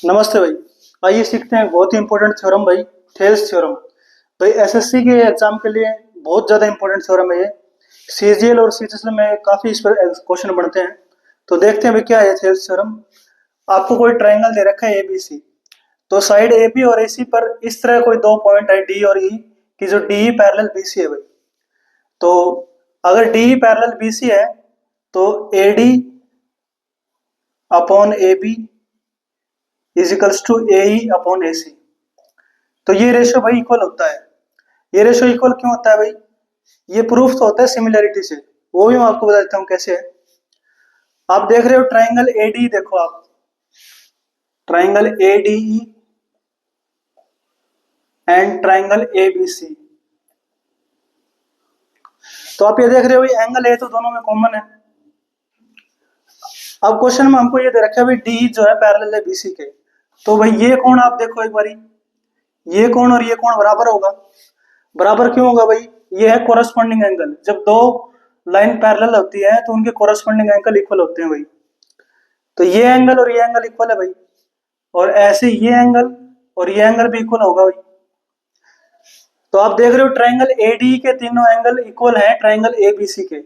नमस्ते भाई। आइए सीखते हैं बहुत ही इंपॉर्टेंट थ्योरम भाई, थेल्स थ्योरम। भाई एसएससी के एग्जाम के लिए बहुत ज़्यादा इंपॉर्टेंट थ्योरम है ये। सीजीएल और सीजीएल में काफ़ी इस पर क्वेश्चन बनते हैं। तो देखते हैं भाई क्या है थेल्स थ्योरम। आपको कोई ट्रायंगल दे रखा है एबीसी, तो साइड एबी और एसी पर इस तरह कोई दो पॉइंट है डी और ई कि जो डी पैरेलल बीसी है भाई। तो अगर डी पैरेलल बीसी है तो AD upon A B is equals to A E upon A C. तो ये रेशियो भाई इक्वल होता है। ये रेशियो इक्वल क्यों होता है भाई? ये प्रूफ तो होता है सिमिलरिटी से, वो भी मैं आपको बता देता हूँ कैसे है। आप देख रहे हो ट्राइंगल एडी, देखो आप triangle ADE and triangle ABC. तो आप ये देख रहे हो ये एंगल है तो दोनों में कॉमन है। अब क्वेश्चन में हमको ये दे रखा है भाई डी जो है पैरेलल है बीसी के। तो भाई ये कोण आप देखो एक बारी, ये कोण और ये कोण बराबर होगा। बराबर क्यों होगा भाई? ये है कोरस्पॉन्डिंग एंगल। जब दो लाइन पैरेलल होती है तो उनके कोरस्पॉन्डिंग एंगल इक्वल होते हैं भाई। तो ये एंगल और ये एंगल इक्वल है भाई, और ऐसे ये एंगल और ये एंगल भी इक्वल होगा भाई। तो आप देख रहे हो ट्राइंगल एडी के तीनों एंगल इक्वल हैं ट्राइंगल एबीसी के,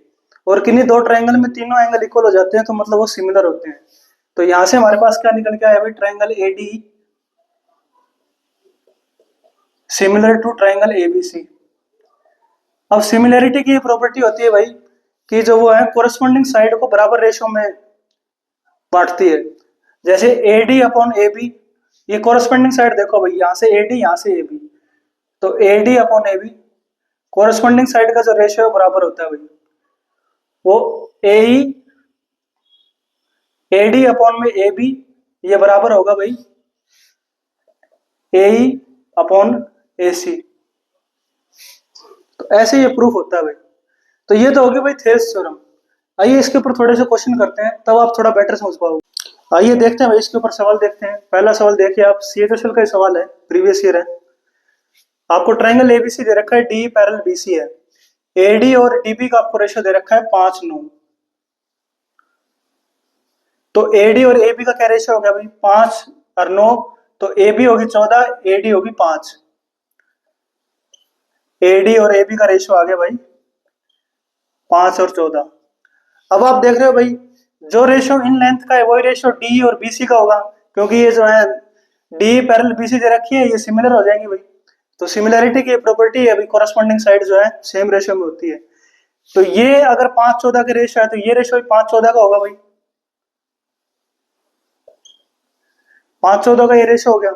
और किन्हीं दो ट्राइंगल में तीनों एंगल इक्वल हो जाते हैं तो मतलब वो सिमिलर होते हैं। तो यहां से हमारे पास क्या निकल के आया भाई? Triangle AD similar to triangle ABC. अब सिमिलरिटी की प्रॉपर्टी होती है भाई कि जो वो है कोरस्पॉन्डिंग साइड को बराबर रेशो में बांटती है। जैसे एडी अपॉन ए बी, ये कोरस्पॉन्डिंग साइड देखो भाई, यहाँ से एडी यहाँ से ए बी, तो AD upon A B corresponding side का जो रेशियो बराबर होता है भाई वो ए एडी अपॉन में ए बी, ये बराबर होगा भाई ए अपॉन ए सी। तो ऐसे ये प्रूफ होता है भाई। तो ये तो होगी भाई थेल्स थ्योरम। आइए इसके ऊपर थोड़े से क्वेश्चन करते हैं, तब आप थोड़ा बेटर समझ पाओगे। आइए देखते हैं भाई इसके ऊपर सवाल देखते हैं। पहला सवाल देखिए आप, सीएचएसएल का ही सवाल है, प्रीवियस ईयर है। आपको ट्राइंगल एबीसी दे रखा है, डी पैरेलल बीसी है। एडी और डीबी का आपको रेशियो दे रखा है 5:9। तो एडी और एबी का क्या रेशियो हो गया भाई? 5 और 9। तो एबी होगी 14, एडी होगी 5। एडी और एबी का रेशियो आ गया भाई 5 और 14। अब आप देख रहे हो भाई जो रेशियो इन लेंथ का है वही रेशियो डी और बीसी का होगा, क्योंकि ये जो है डी पैरेलल बीसी दे रखी है, ये सिमिलर हो जाएंगे भाई। तो सिमिलरिटी की प्रॉपर्टी है भाई, कोरस्पॉन्डिंग साइड जो है सेम रेशियो में होती है। तो ये अगर 5:14 का रेशियो है तो ये रेशियो 5:14 का होगा भाई। 5:14 का ये रेशियो हो गया।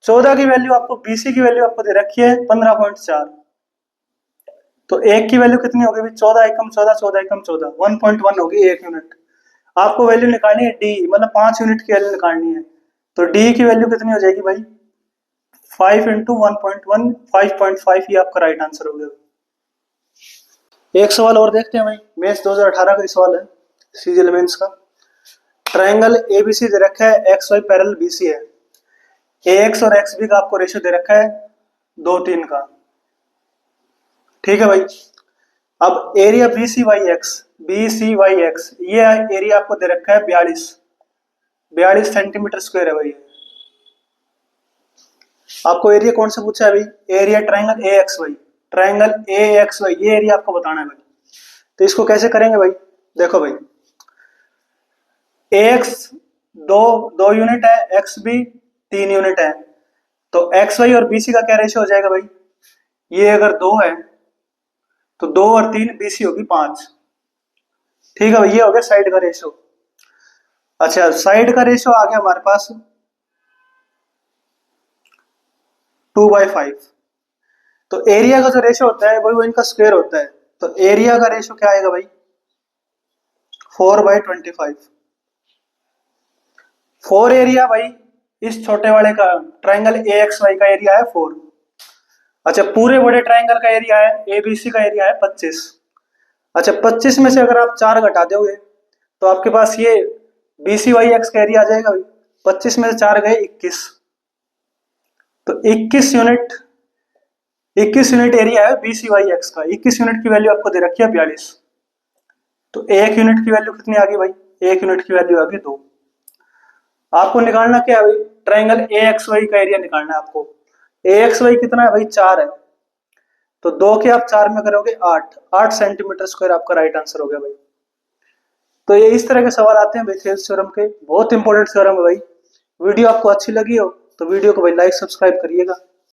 14 की वैल्यू आपको, बीसी की वैल्यू आपको दे रखी है 15.4। तो एक की वैल्यू कितनी होगी भाई? 14 एकम 14, 14 एकम 14, 1.1 होगी 1 यूनिट। आपको वैल्यू निकालनी है डी, मतलब 5 यूनिट की वैल्यू निकालनी है। तो डी की वैल्यू कितनी हो जाएगी भाई? 5 इंटू 1.1, 5.5, ये आपका राइट आंसर हो गया। एक सवाल और देखते हैं भाई, मेंस 2018 का सवाल है, सीजीएल मेंस का। ट्राइंगल एबीसी दे रखा है, एक्स वाई पैरेलल बीसी है। एक्स और एक्स बी का आपको रेशियो दे रखा है 2:3 का। ठीक है भाई। अब area B C Y X, ये एरिया आपको दे रखा है 42 सेंटीमीटर स्क्वायर है भाई। आपको एरिया कौन सा पूछा है भाई? Area triangle A X Y, triangle A X Y, ये एरिया आपको बताना है भाई। तो इसको कैसे करेंगे भाई? देखो भाई, एक्स दो यूनिट है, एक्स बी 3 यूनिट है। तो एक्स वाई और बीसी का क्या रेशियो हो जाएगा भाई? ये अगर 2 है तो 2 और 3, बीसी होगी 5। ठीक है भाई, ये हो गया साइड का रेशियो। अच्छा, साइड का रेशियो आ गया हमारे पास 2/5। तो एरिया का जो रेशियो होता है वही वो इनका स्क्वायर होता है। तो एरिया का रेशियो क्या आएगा भाई? 4/25। 4 एरिया भाई इस छोटे वाले का, ट्राइंगल ए एक्स वाई का एरिया है 4। अच्छा, पूरे बड़े ट्राइंगल का एरिया है, एबीसी का एरिया है 25। अच्छा, 25 में से अगर आप 4 घटा दोगे तो आपके पास ये बीसी वाई एक्स का एरिया आ जाएगा भाई। 25 में से 4 गए 21। तो 21 यूनिट एरिया है बीसी वाई एक्स का। 21 यूनिट की वैल्यू आपको दे रखी है 42। तो 1 यूनिट की वैल्यू कितनी आ गई भाई? 1 यूनिट की वैल्यू आ गई 2। आपको निकालना क्या है भाई? ट्रायंगल ए एक्स वाई का एरिया निकालना है आपको। ए एक्स वाई कितना है भाई, 4 है, तो 2 के आप 4 में करोगे 8 सेंटीमीटर स्क्वायर आपका राइट आंसर हो गया भाई। तो ये इस तरह के सवाल आते हैं बेथेल्स थ्योरम के, बहुत इंपॉर्टेंट थ्योरम है भाई। वीडियो आपको अच्छी लगी हो तो वीडियो को भाई लाइक सब्सक्राइब करिएगा।